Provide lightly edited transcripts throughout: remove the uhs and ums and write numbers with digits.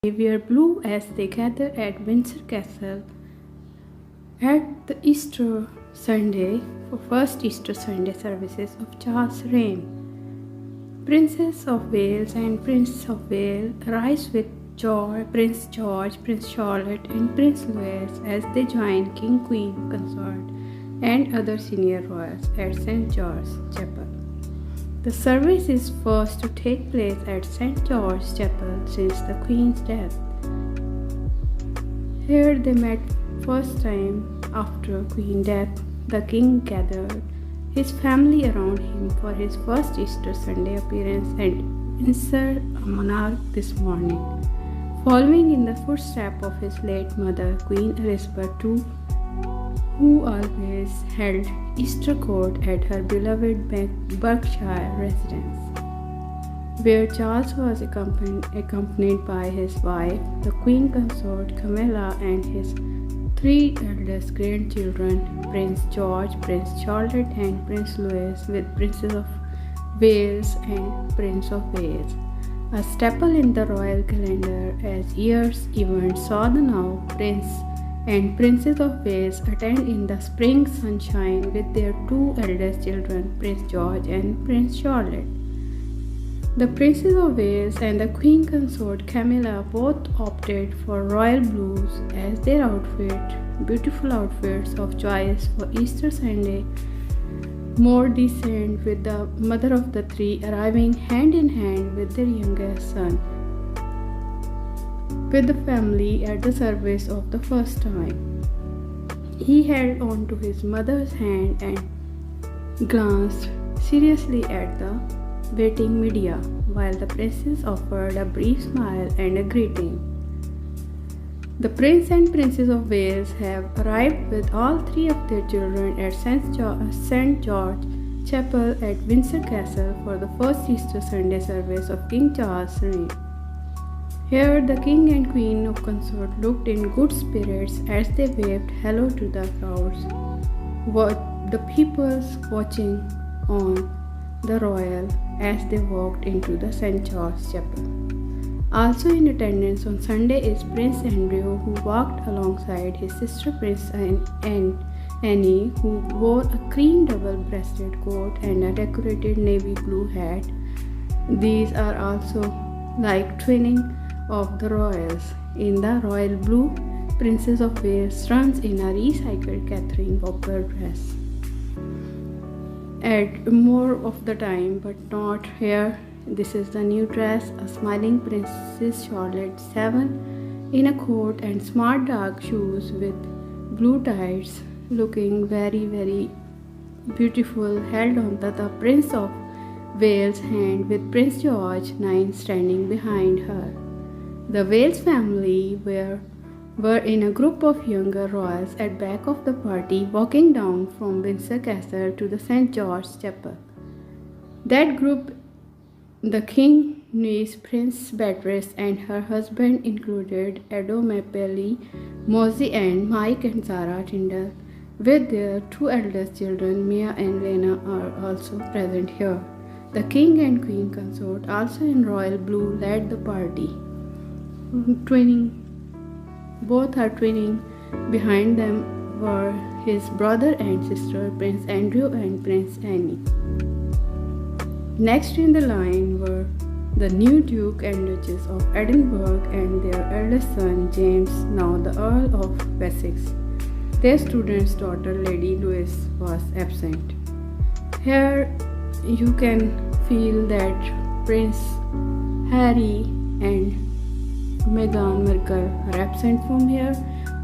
They wear blue as they gather at Windsor Castle at the Easter Sunday for first Easter Sunday services of Charles' reign. Princess of Wales and Prince of Wales rise with joy, Prince George, Prince Charlotte, and Prince Louis as they join King, Queen, Consort, and other senior royals at St. George's Chapel. The service is first to take place at St. George's Chapel since the Queen's death. Here they met first time after Queen's death. The King gathered his family around him for his first Easter Sunday appearance and Windsor a monarch this morning, following in the footsteps of his late mother, Queen Elizabeth II, who always held Easter court at her beloved Berkshire residence, where Charles was accompanied by his wife, the Queen Consort Camilla, and his three eldest grandchildren, Prince George, Prince Charlotte, and Prince Louis, with Princess of Wales and Prince of Wales. A staple in the royal calendar as year's event saw the now Prince and Princess of Wales attend in the spring sunshine with their two eldest children, Prince George and Prince Charlotte. The Princess of Wales and the Queen Consort Camilla both opted for royal blues as their beautiful outfits of choice for Easter Sunday, more decent, with the mother of the three arriving hand in hand with their youngest son, with the family at the service of the first time. He held on to his mother's hand and glanced seriously at the waiting media, while the princess offered a brief smile and a greeting. The Prince and Princess of Wales have arrived with all three of their children at St. George Chapel at Windsor Castle for the first Easter Sunday service of King Charles' reign. Here, the King and Queen of Consort looked in good spirits as they waved hello to the crowds, the peoples watching on the royal as they walked into the St. George's Chapel. Also in attendance on Sunday is Prince Andrew, who walked alongside his sister Princess Annie, who wore a cream double-breasted coat and a decorated navy blue hat. These are also like twinning of the royals. In the royal blue, Princess of Wales runs in a recycled Catherine Walker dress. At more of the time, but not here. This is the new dress, a smiling Princess Charlotte 7 in a coat and smart dark shoes with blue tights, looking very, very beautiful, held on the Prince of Wales' hand with Prince George 9 standing behind her. The Wales family were in a group of younger royals at back of the party, walking down from Windsor Castle to the St. George's Chapel. That group, the King, niece Prince Beatrice and her husband, included Edo Mapelli, Mosey, and Mike and Sarah Tyndall, with their two eldest children, Mia and Lena, are also present here. The King and Queen Consort, also in royal blue, led the party. Both are twinning. Behind them were his brother and sister, Prince Andrew and Prince Annie. Next in the line were the new Duke and Duchess of Edinburgh and their eldest son, James, now the Earl of Wessex. Their student's daughter, Lady Louise, was absent. Here you can feel that Prince Harry and Meghan Markle are absent from here.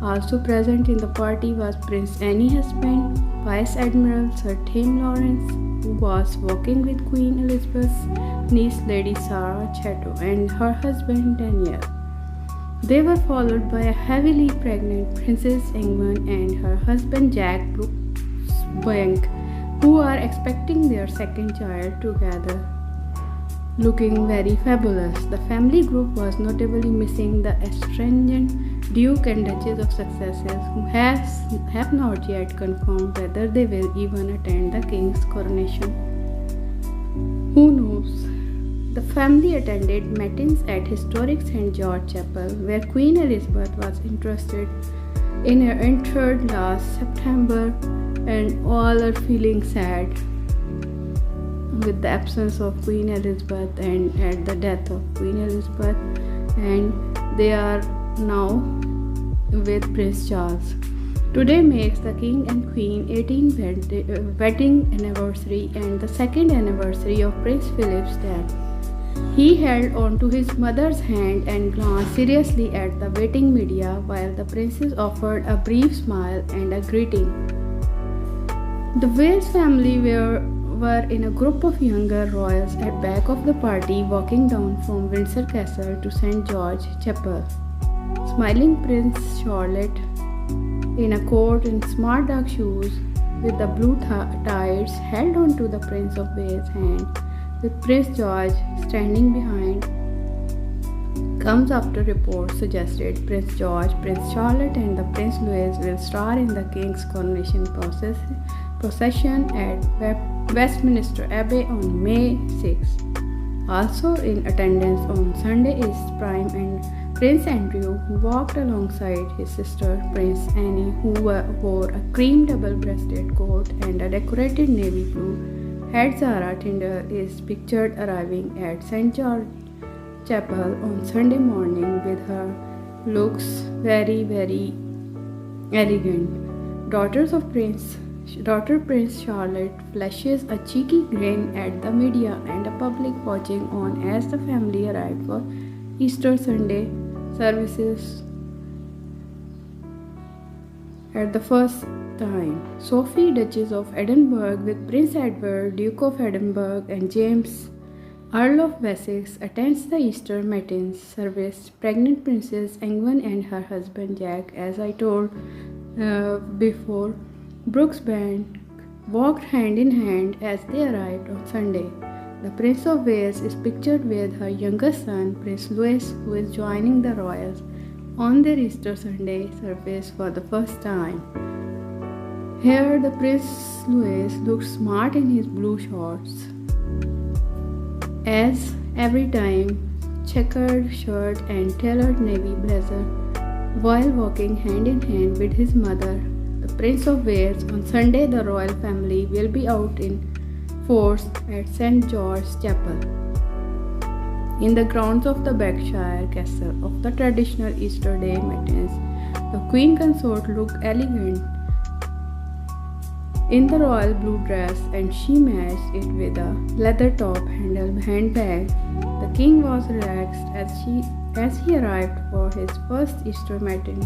Also present in the party was Prince Annie's husband, Vice Admiral Sir Tim Lawrence, who was walking with Queen Elizabeth's niece Lady Sarah Chatto and her husband Daniel. They were followed by a heavily pregnant Princess Ingrid and her husband Jack Brooksbank, who are expecting their second child together, looking very fabulous. The family group was notably missing the astringent Duke and Duchess of Successes, who have not yet confirmed whether they will even attend the King's coronation. Who knows? The family attended matins at historic St. George Chapel, where Queen Elizabeth was entered last September, and all are feeling sad with the absence of Queen Elizabeth and at the death of Queen Elizabeth, and they are now with Prince Charles. Today makes the King and Queen 18th wedding anniversary and the second anniversary of Prince Philip's death. He held on to his mother's hand and glanced seriously at the waiting media while the princess offered a brief smile and a greeting. The Wales family were in a group of younger royals at back of the party walking down from Windsor Castle to St. George Chapel. Smiling Prince Charlotte in a coat and smart dark shoes with the blue tights held on to the Prince of Wales' hand, with Prince George standing behind. Comes after reports suggested Prince George, Prince Charlotte and the Prince Louis will star in the King's coronation procession at Westminster Abbey on May 6. Also in attendance on Sunday is Prime and Prince Andrew, who walked alongside his sister Prince Anne, who wore a cream double-breasted coat and a decorated navy blue. Head Zara Tinder is pictured arriving at St. George Chapel on Sunday morning with her looks very elegant. Daughter Prince Charlotte flashes a cheeky grin at the media and the public watching on as the family arrived for Easter Sunday services at the first time. Sophie, Duchess of Edinburgh, with Prince Edward, Duke of Edinburgh, and James, Earl of Wessex, attends the Easter Matins service. Pregnant Princess Angwin and her husband Jack, as I told before, Brooksbank, walked hand in hand as they arrived on Sunday. The Prince of Wales is pictured with her youngest son, Prince Louis, who is joining the royals on their Easter Sunday service for the first time. Here, the Prince Louis looks smart in his blue shorts, as every time, checkered shirt and tailored navy blazer, while walking hand in hand with his mother, the Prince of Wales. On Sunday, the royal family will be out in force at St. George Chapel, in the grounds of the Berkshire Castle of the traditional Easter Day matins. The Queen Consort looked elegant in the royal blue dress, and she matched it with a leather top handbag. The King was relaxed as he arrived for his first Easter matin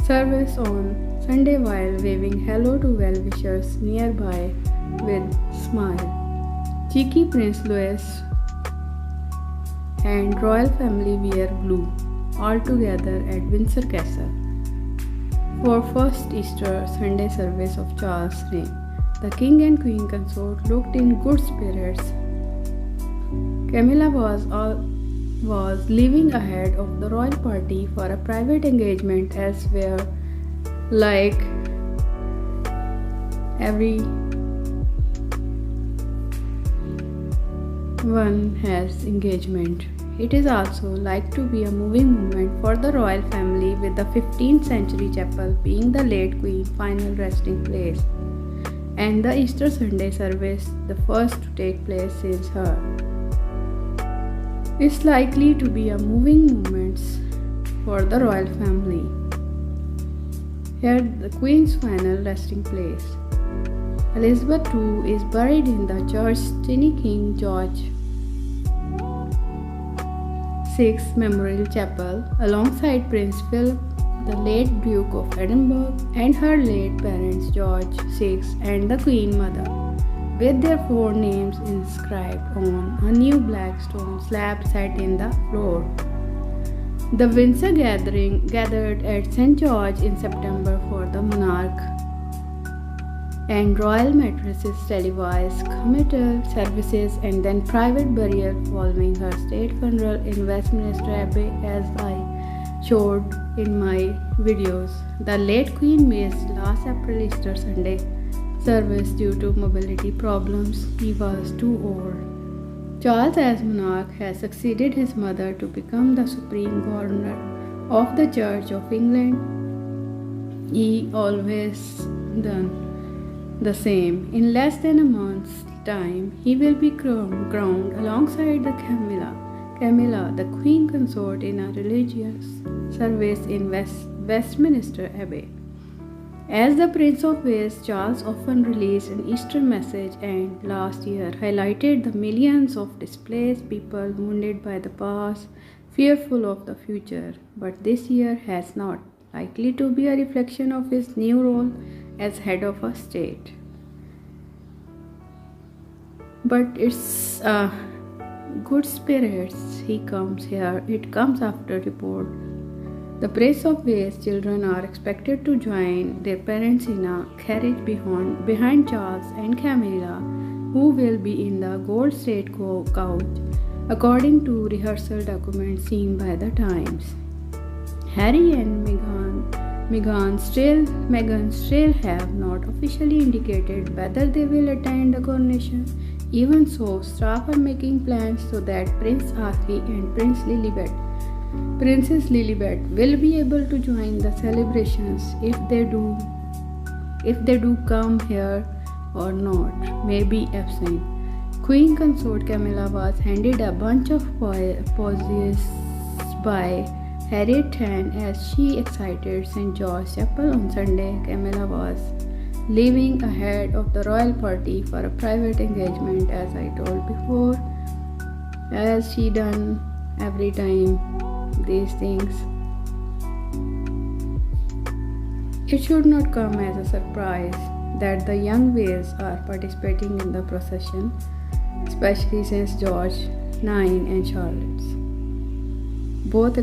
service on Sunday while waving hello to well-wishers nearby with smile. Cheeky Prince Louis and royal family wear blue all together at Windsor Castle for first Easter Sunday service of Charles' reign. The King and Queen Consort looked in good spirits. Camilla was leaving ahead of the royal party for a private engagement elsewhere, like everyone has engagement. It is also like to be a moving moment for the royal family, with the 15th century chapel being the late Queen's final resting place, and the Easter Sunday service the first to take place since her. It's likely to be a moving moment for the royal family. Here, the Queen's final resting place. Elizabeth II is buried in the church King George VI Memorial Chapel alongside Prince Philip, the late Duke of Edinburgh, and her late parents George VI and the Queen Mother, with their 4 names inscribed on a new black stone slab set in the floor. The Windsor gathered at St. George in September for the monarch, and royal mattresses, televised communal services, and then private burial following her state funeral in Westminster Abbey, as I showed in my videos. The late Queen missed last April Easter Sunday service due to mobility problems. He was too old. Charles, as monarch, has succeeded his mother to become the supreme governor of the Church of England. He always done the same. In less than a month's time, he will be crowned alongside the Camilla, the Queen consort, in a religious service in Westminster Abbey. As the Prince of Wales, Charles often released an Easter message and last year highlighted the millions of displaced people wounded by the past, fearful of the future. But this year has not, likely to be a reflection of his new role as head of a state. But it's good spirits he comes here. It comes after report. The Prince of Wales children are expected to join their parents in a carriage behind Charles and Camilla, who will be in the Gold State couch, according to rehearsal documents seen by the Times. Harry and Meghan still have not officially indicated whether they will attend the coronation. Even so, staff are making plans so that Prince Archie and Princess Lilibet will be able to join the celebrations if they do come here or not, may be absent. Queen consort Camilla was handed a bunch of posies by Harriet Tan as she exited St. George's Chapel on Sunday. Camilla was leaving ahead of the royal party for a private engagement, as I told before, as she done every time these things. It should not come as a surprise that the young Wales are participating in the procession, especially since George IX and Charlotte both